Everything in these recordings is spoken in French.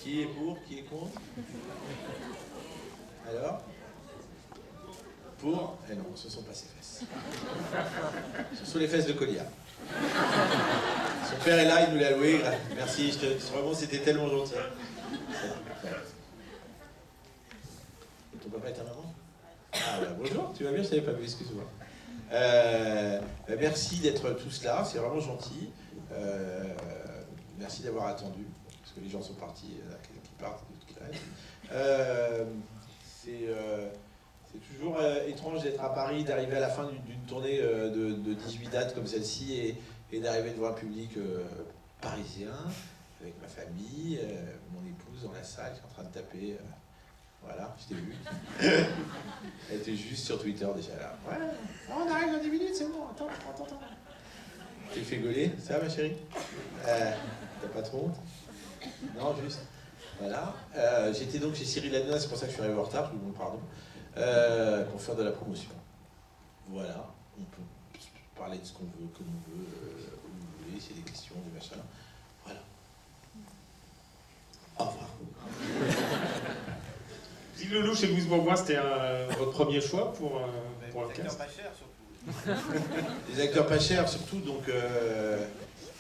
Qui est pour? Qui est contre? Alors? Pour? Eh non, ce ne sont pas ses fesses. Ce sont les fesses de Colia. Son père est là, il nous l'a loué. Merci, vraiment, c'était tellement gentil. Ton papa et ta maman? Ah, bah, bonjour, tu vas bien? Je ne t'avais pas vu, excuse-moi. Merci d'être tous là, c'est vraiment gentil. Merci d'avoir attendu, parce que les gens sont partis, qui partent, d'autres qui restent. C'est toujours étrange d'être à Paris, d'arriver à la fin d'une tournée de 18 dates comme celle-ci et d'arriver devant un public parisien, avec ma famille, mon épouse dans la salle qui est en train de taper. Voilà, je t'ai vu. Elle était juste sur Twitter déjà là. Ouais, on arrive dans 10 minutes, c'est bon, attends. T'es fait gauler, ça va ma chérie? T'as pas trop honte? Non, juste. Voilà. J'étais donc chez Cyril Hanouna, c'est pour ça que je suis arrivé en retard, je vous demande pardon, pour faire de la promotion. Voilà, on peut parler de ce qu'on veut, comme on veut, où vous voulez, s'il y a des questions, des machins. Voilà. Au revoir. Gilles Lelouch chez Louise Bourgoin, c'était votre premier choix pour le des acteurs cast? pas chers surtout. Des acteurs pas chers surtout, donc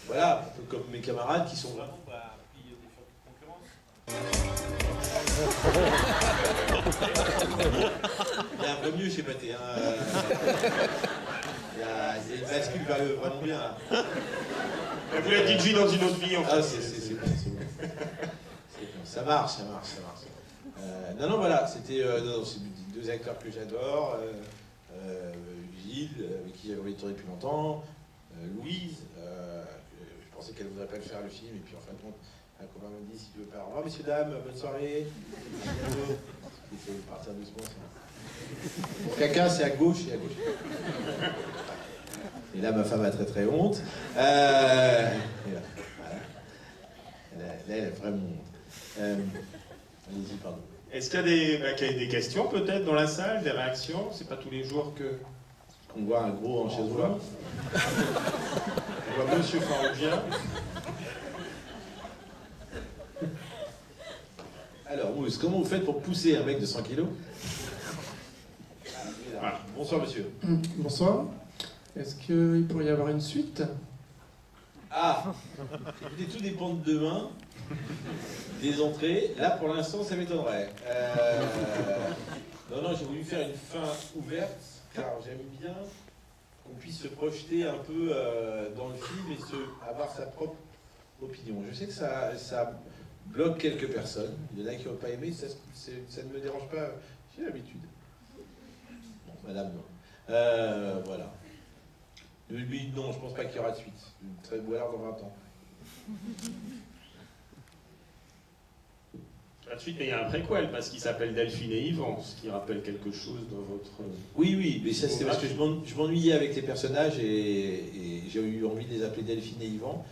voilà, un peu comme mes camarades qui sont Vraiment pas plier des fois de concurrence. Il y a un peu mieux chez Pathé. Hein. Il y a une bascule vers le vraiment bien. Là. Vous l'avez dit de vie dans une autre vie, en fait. Ah, c'est bon, c'est bon. Ça marche. Non, voilà, c'était c'est deux acteurs que j'adore. Gilles, avec qui j'avais envie de tourner depuis longtemps. Louise, je pensais qu'elle ne voudrait pas le faire le film, et puis en fin de compte, un copain m'a dit si tu veux pas. Au revoir, messieurs, dames, bonne soirée. Il faut partir doucement. Mon caca, c'est à gauche et à gauche. Et là, ma femme a très très honte. Et là, voilà. Elle a vraiment honte. Allez-y, pardon. Est-ce qu'il y a des questions peut-être dans la salle, des réactions? C'est pas tous les jours qu'on voit un gros en chaise roulante. On voit Monsieur Farrugia. Alors, Mousse, comment vous faites pour pousser un mec de 100 kilos? Voilà. Bonsoir, monsieur. Bonsoir. Est-ce qu'il pourrait y avoir une suite? Ah, écoutez, tout dépend de demain, des entrées. Là, pour l'instant, ça m'étonnerait. Non, j'ai voulu faire une fin ouverte, car j'aime bien qu'on puisse se projeter un peu dans le film et avoir sa propre opinion. Je sais que ça bloque quelques personnes. Il y en a qui n'ont pas aimé, ça ne me dérange pas. J'ai l'habitude. Bon, madame, non. Voilà. Lui, non, je pense pas qu'il y aura de suite. Très beau alors dans 20 ans. La suite, mais il y a un préquel, parce qu'il s'appelle Delphine et Yvan, ce qui rappelle quelque chose dans votre... Oui, mais ça c'est parce que je m'ennuyais avec les personnages et j'ai eu envie de les appeler Delphine et Yvan,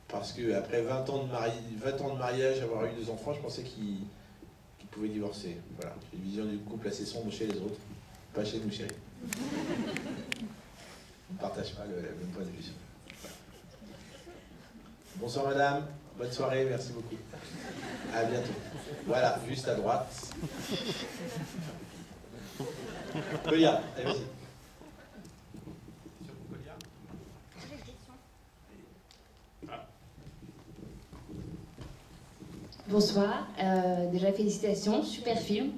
parce qu'après 20 ans de mariage, avoir eu 2 enfants, je pensais qu'ils pouvaient divorcer. Voilà, j'ai une vision du couple assez sombre chez les autres, pas chez nous, chérie. On ne partage pas le même point de vue. Voilà. Bonsoir madame, bonne soirée, merci beaucoup. À bientôt. Voilà, juste à droite. Colia, allez, vas-y. Bonsoir, déjà félicitations, super film.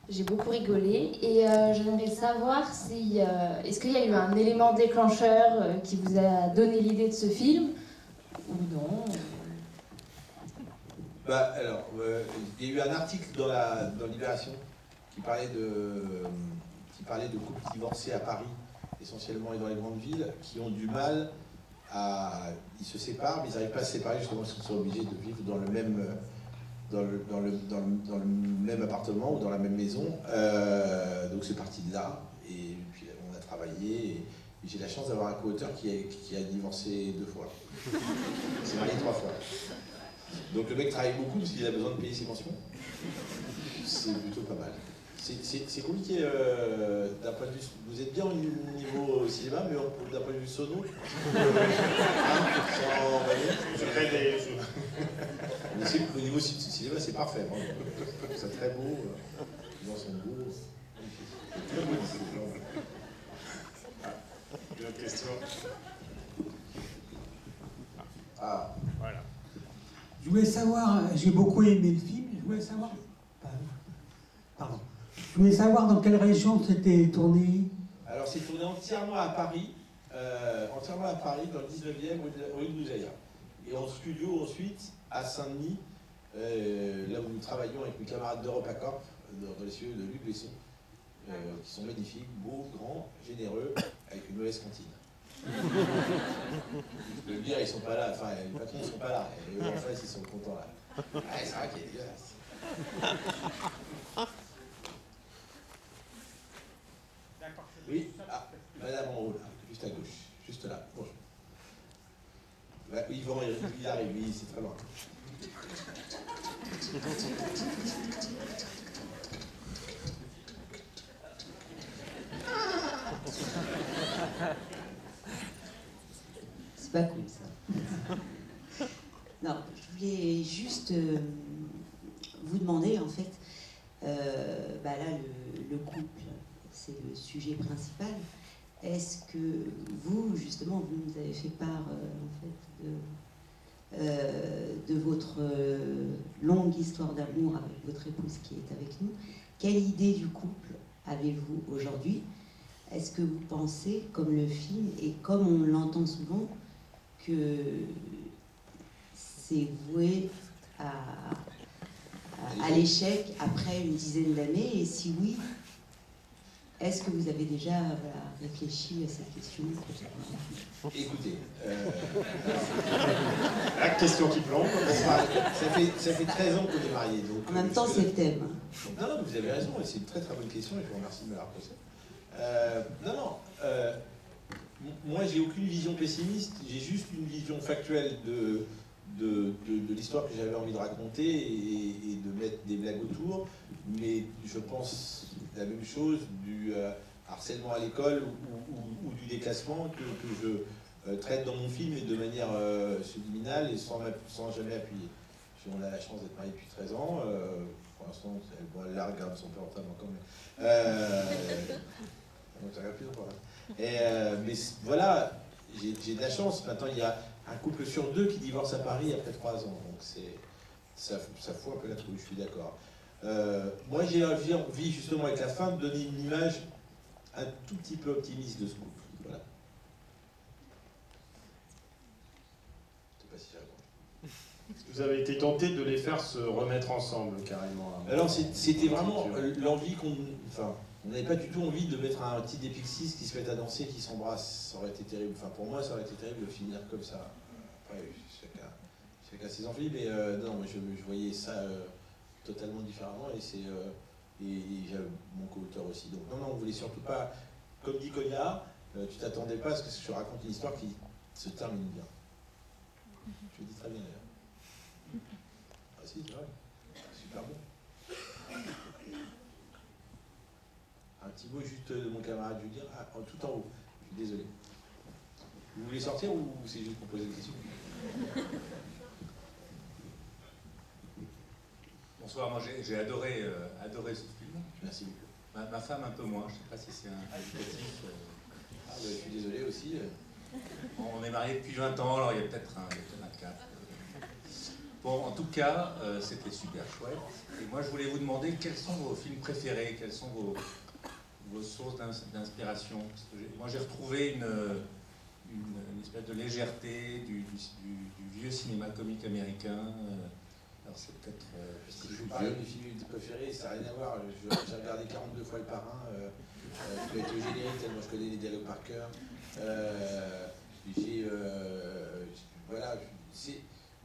J'ai beaucoup rigolé et j'aimerais savoir si est-ce qu'il y a eu un élément déclencheur qui vous a donné l'idée de ce film ou non? Alors, il y a eu un article dans Libération qui parlait de couples divorcés à Paris, essentiellement et dans les grandes villes, qui ont du mal à... Ils se séparent, mais ils n'arrivent pas à se séparer justement parce qu'ils sont obligés de vivre dans le même... Dans le même appartement ou dans la même maison. Donc c'est parti de là. Et puis on a travaillé. Et j'ai la chance d'avoir un co-auteur qui a divorcé 2 fois. Il s'est marié 3 fois. Donc le mec travaille beaucoup parce qu'il a besoin de payer ses pensions. C'est plutôt pas mal. C'est compliqué d'un point de vue... Vous êtes bien au niveau cinéma, mais d'un point de vue sono, au niveau niveau cinéma, c'est parfait. C'est très beau. Les gens sont beaux. C'est très beau ici. Une autre question. Ah. Voilà. Je voulais savoir, j'ai beaucoup aimé le film, je voulais savoir... Pardon. Je voulais savoir dans quelle région c'était tourné. Alors, c'est tourné entièrement à Paris, dans le 19e, rue de Nouzaïa. Et en studio ensuite, à Saint-Denis, là où nous travaillons avec mes camarades d'EuropaCorp, dans les studios de Luc Besson, qui sont magnifiques, beaux, grands, généreux, avec une mauvaise cantine. Je peux le dire, ils sont pas là, enfin, les patrons ne sont pas là, et eux en face, ils sont contents là. Ouais, c'est vrai qu'il est dégueulasse. Oui, ah, madame en haut, là, juste à gauche, juste là, bonjour. Là, Yvan, il arrive, oui, c'est très loin. C'est pas cool ça. Non, je voulais juste vous demander en fait, là le couple, c'est le sujet principal. Est-ce que vous, justement, vous nous avez fait part en fait de votre longue histoire d'amour avec votre épouse qui est avec nous. Quelle idée du couple avez-vous aujourd'hui? Est-ce que vous pensez, comme le film, et comme on l'entend souvent, que c'est voué à l'échec après une dizaine d'années? Et si oui, est-ce que vous avez déjà réfléchi à cette question? Écoutez, La question qui plombe. ça fait 13 ans qu'on est mariés. Donc, En même temps, c'est le thème. Non, vous avez raison, et c'est une très très bonne question, et je vous remercie de me la reposer. Moi j'ai aucune vision pessimiste, j'ai juste une vision factuelle de l'histoire que j'avais envie de raconter et de mettre des blagues autour, mais je pense la même chose du harcèlement à l'école ou du déclassement que je traite dans mon film et de manière subliminale et sans jamais appuyer. On a la chance d'être mariés depuis 13 ans, pour l'instant elle la regarde son portable encore, mais ça regarde plus encore là. Mais voilà, j'ai de la chance. Maintenant, il y a un couple sur deux qui divorce à Paris après 3 ans. Donc ça fout un peu la trouille, je suis d'accord. Moi, j'ai envie, justement, avec la fin, de donner une image un tout petit peu optimiste de ce couple. Voilà. Je ne sais pas si j'ai répondu. Vous avez été tenté de les faire se remettre ensemble, carrément. Alors, c'était vraiment l'envie qu'on... Enfin, on n'avait pas du tout envie de mettre un petit Dépixis qui se met à danser, qui s'embrasse. Ça aurait été terrible. Enfin, pour moi, ça aurait été terrible de finir comme ça. Après, chacun ses envies, mais non, moi, je voyais ça totalement différemment, et j'avais mon co-auteur aussi. Donc non, on voulait surtout pas, comme dit Konya, tu t'attendais pas à ce que je raconte une histoire qui se termine bien. Je le dis très bien d'ailleurs. Ah si, c'est vrai. Super bon. Un petit mot juste de mon camarade Julien, tout en haut. Je suis désolé. Vous voulez sortir ou c'est juste pour poser des questions? Bonsoir, moi j'ai adoré ce film. Merci beaucoup. Ma femme un peu moins, je ne sais pas si c'est un indicatif. Je suis désolé aussi. On est mariés depuis 20 ans, alors il y a peut-être un cap. Bon, en tout cas, c'était super chouette. Et moi je voulais vous demander quels sont vos films préférés, quelles sont vos sources d'inspiration. Moi j'ai retrouvé une espèce de légèreté du vieux cinéma comique américain. Alors c'est peut-être... si je vous parle de mes films préférés, ça n'a rien à voir. J'ai regardé 42 fois Le Parrain. Je peux être au générique tellement je connais les dialogues par cœur. Voilà.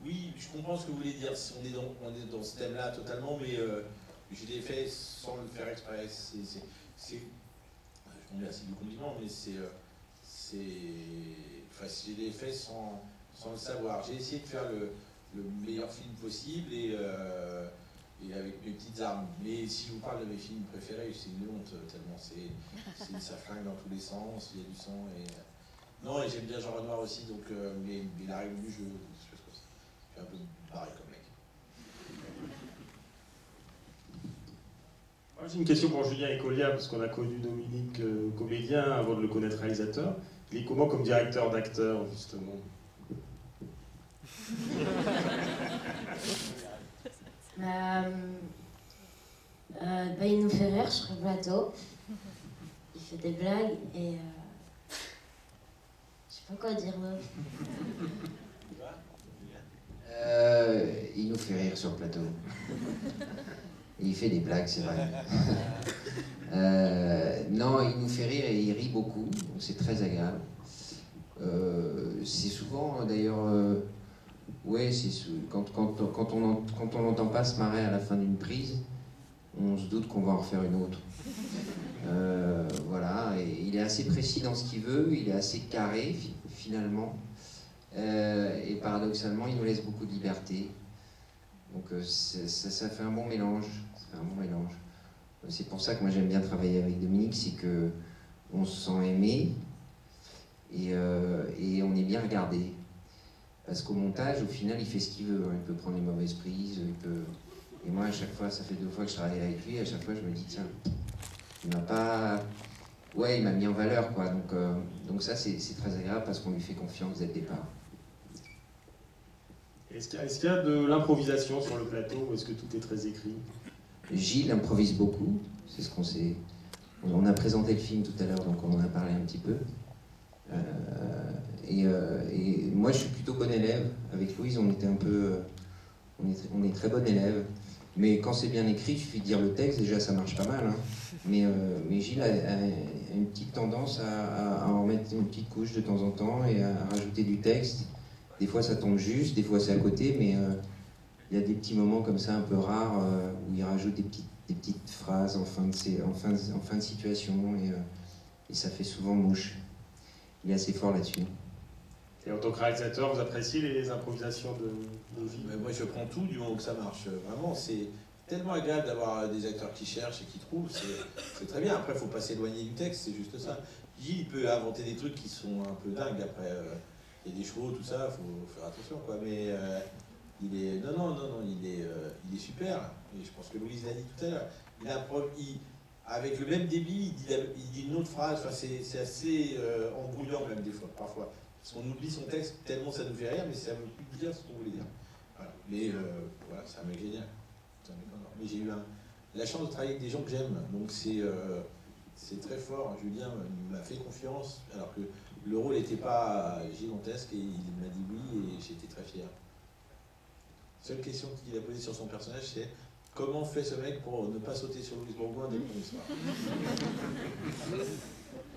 Oui, je comprends ce que vous voulez dire. On est dans ce thème-là totalement, mais je l'ai fait sans le faire exprès. Je vous remercie du compliment, mais je l'ai fait sans le savoir. J'ai essayé de faire le meilleur film possible et avec mes petites armes. Mais si je vous parle de mes films préférés, c'est une honte tellement ça flingue dans tous les sens, il y a du sang. Non, et j'aime bien Jean Renoir aussi, donc, mais la Révolu, je suis un peu barré comme mec. Moi, j'ai une question pour Julien Ecolia, parce qu'on a connu Dominique comédien avant de le connaître réalisateur. Il est comment comme directeur d'acteur, justement? Il nous fait rire sur le plateau. Il fait des blagues et je sais pas quoi dire d'autre. Il nous fait rire sur le plateau. Il fait des blagues, c'est vrai. Non, il nous fait rire et il rit beaucoup, donc c'est très agréable. C'est souvent, d'ailleurs, ouais, quand on n'entend pas se marrer à la fin d'une prise, on se doute qu'on va en refaire une autre. Voilà, et il est assez précis dans ce qu'il veut, il est assez carré, finalement. Et paradoxalement, il nous laisse beaucoup de liberté. Donc ça fait un bon mélange. C'est pour ça que moi j'aime bien travailler avec Dominique, c'est que on se sent aimé et on est bien regardé. Parce qu'au montage, au final, il fait ce qu'il veut. Il peut prendre les mauvaises prises, et moi à chaque fois, ça fait 2 fois que je travaille avec lui, à chaque fois je me dis tiens, il m'a pas... Ouais, il m'a mis en valeur, quoi. Donc ça, c'est très agréable parce qu'on lui fait confiance dès le départ. Est-ce qu'il y a de l'improvisation sur le plateau ou est-ce que tout est très écrit? Gilles improvise beaucoup, c'est ce qu'on sait. On a présenté le film tout à l'heure, donc on en a parlé un petit peu. Et moi, je suis plutôt bon élève. Avec Louise, on était un peu... on est très bon élève. Mais quand c'est bien écrit, il suffit de dire le texte, déjà ça marche pas mal. Hein. Mais Gilles a une petite tendance à en mettre une petite couche de temps en temps et à rajouter du texte. Des fois ça tombe juste, des fois c'est à côté, mais il y a des petits moments comme ça un peu rares où il rajoute des petites phrases en fin de situation et ça fait souvent mouche. Il est assez fort là-dessus. Et en tant que réalisateur, vous appréciez les improvisations de Gilles? Moi je prends tout du moment que ça marche. Vraiment, c'est tellement agréable d'avoir des acteurs qui cherchent et qui trouvent. C'est très bien. Après, il ne faut pas s'éloigner du texte, c'est juste ça. Gilles, il peut inventer des trucs qui sont un peu dingues. Après, il y a des chevaux, tout ça, il faut faire attention, quoi. Mais il est... Non, il est super. Et je pense que Louise l'a dit tout à l'heure. Avec le même débit, il dit une autre phrase. Enfin, c'est assez embrouillant même des fois, parfois. Parce qu'on oublie son texte tellement ça nous fait rire, mais ça ne veut plus dire ce qu'on voulait dire. Voilà. Mais voilà, c'est un mec génial. Mais j'ai eu la chance de travailler avec des gens que j'aime, donc c'est très fort. Julien m'a fait confiance, alors que le rôle n'était pas gigantesque, et il m'a dit oui, et j'étais très fier. Seule question qu'il a posée sur son personnage, c'est comment fait ce mec pour ne pas sauter sur Louise Bourgoin dès le premier soir?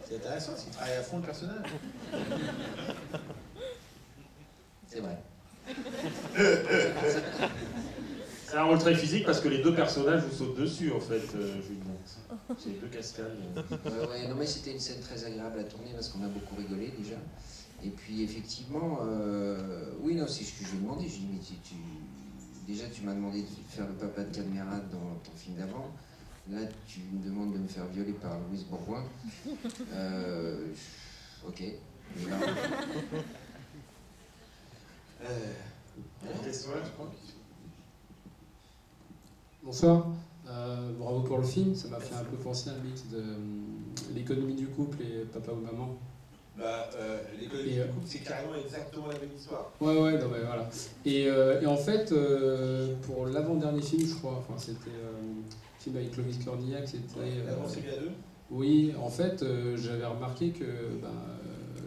C'est intéressant, parce qu'il travaille à fond le personnage. C'est vrai. C'est un rôle très physique parce que les deux personnages vous sautent dessus, en fait, Julien. C'est 2 cascades. Ouais, non mais c'était une scène très agréable à tourner parce qu'on a beaucoup rigolé déjà. Et puis effectivement, oui, non, c'est ce que je lui ai demandé. Je lui ai dit, mais déjà tu m'as demandé de faire le papa de Cadmerade dans ton film d'avant. Là, tu me demandes de me faire violer par Louise Bourgoin. Ok. Mais là... je crois. Bonsoir, bravo pour le film, ça m'a fait un peu penser à un mix de l'économie du couple et papa ou maman. L'économie du couple, c'est carrément exactement la même histoire. Ouais, non mais voilà. Et en fait, pour l'avant-dernier film, je crois, enfin c'était un film avec Clovis Cornillac, c'était... L'avant, c'est bien deux. Oui, en fait, j'avais remarqué que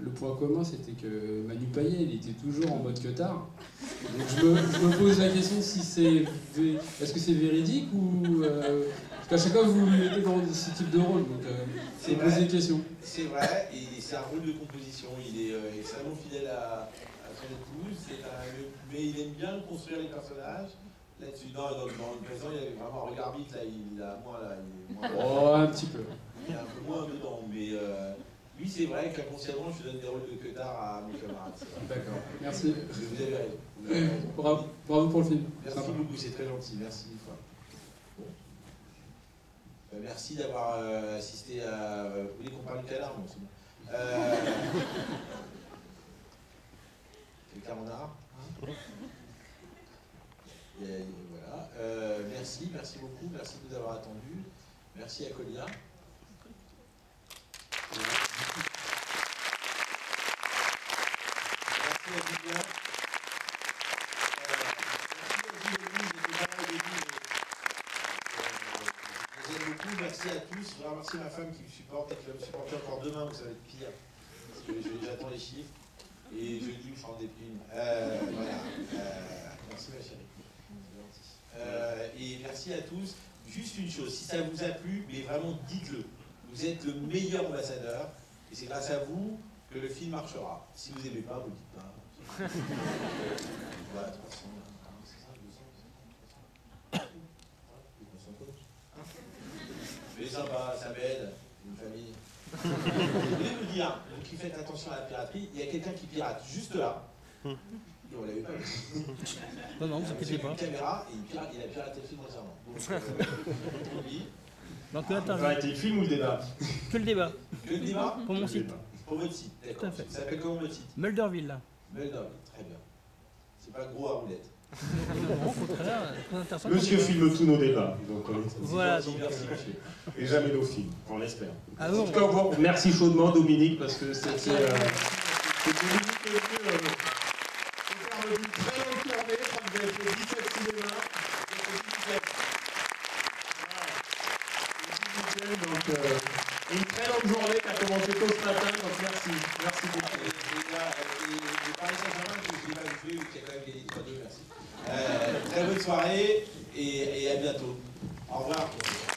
le point commun, c'était que Manu Payet, il était toujours en mode queutard. Donc je me pose la question si est-ce que c'est véridique ou... parce qu'à chaque fois, vous vous mettez dans ce type de rôle, donc je me pose des questions. C'est vrai, et c'est un rôle de composition. Il est extrêmement fidèle à son épouse, mais il aime bien construire les personnages. Là-dessus, dans le présent, il avait vraiment un regard vite, là, il a moins, là, il est moins... Oh, un petit peu. Il est un peu moins dedans, mais lui, c'est vrai qu'inconsciemment, je donne des rôles de queutard à mes camarades. D'accord, merci. Vous avez raison. Bravo pour le film. Merci beaucoup, c'est très gentil, merci une fois. Bon. Merci d'avoir assisté à... Vous voulez qu'on parle du canard? Non, c'est bon. Quelqu'un en a? Voilà. Merci beaucoup, merci de nous avoir attendus. Merci à Colia. Merci à Julien. Je vous aime beaucoup, merci à tous. Je voudrais remercier ma femme qui me supporte et qui va me supporter encore demain, vous savez être pire. Parce que j'attends les chiffres. Et jeudi, je change des primes. Voilà. Merci ma chérie. Et merci à tous. Juste une chose, si ça vous a plu, mais vraiment dites-le. Vous êtes le meilleur ambassadeur. Et c'est grâce à vous que le film marchera. Si vous n'aimez pas, vous ne dites pas. Voilà, 300. Mais sympa, ça m'aide, une famille. Je voulais vous dire, vous qui faites attention à la piraterie, il y a quelqu'un qui pirate juste là. Et on l'avait pas vu. Non, vous inquiétez pas. Une caméra et il a piraté le film entièrement. Donc, donc, Ça va être le film ou le débat? Que le débat. Que le débat? Pour mon site. Pour votre site, d'accord. Tout à fait. Ça s'appelle comment votre site? Mulderville, là. Mulderville, très bien. C'est pas gros à roulette. Non, au contraire, très intéressant. Monsieur filme tous nos débats. Donc, voilà. Donc, merci, monsieur. Et jamais nos films, on l'espère. Ah En bon, tout cas, merci chaudement Dominique parce que c'était Dominique qui est venu faire une très longue tournée. Je crois que vous avez fait 17 cinémas. Donc, une très longue journée qui a commencé tôt ce matin. Donc merci beaucoup. Et Paris Saint-Germain, je ne l'ai pas vu, qui a quand même gagné 3-2, merci. Très bonne soirée.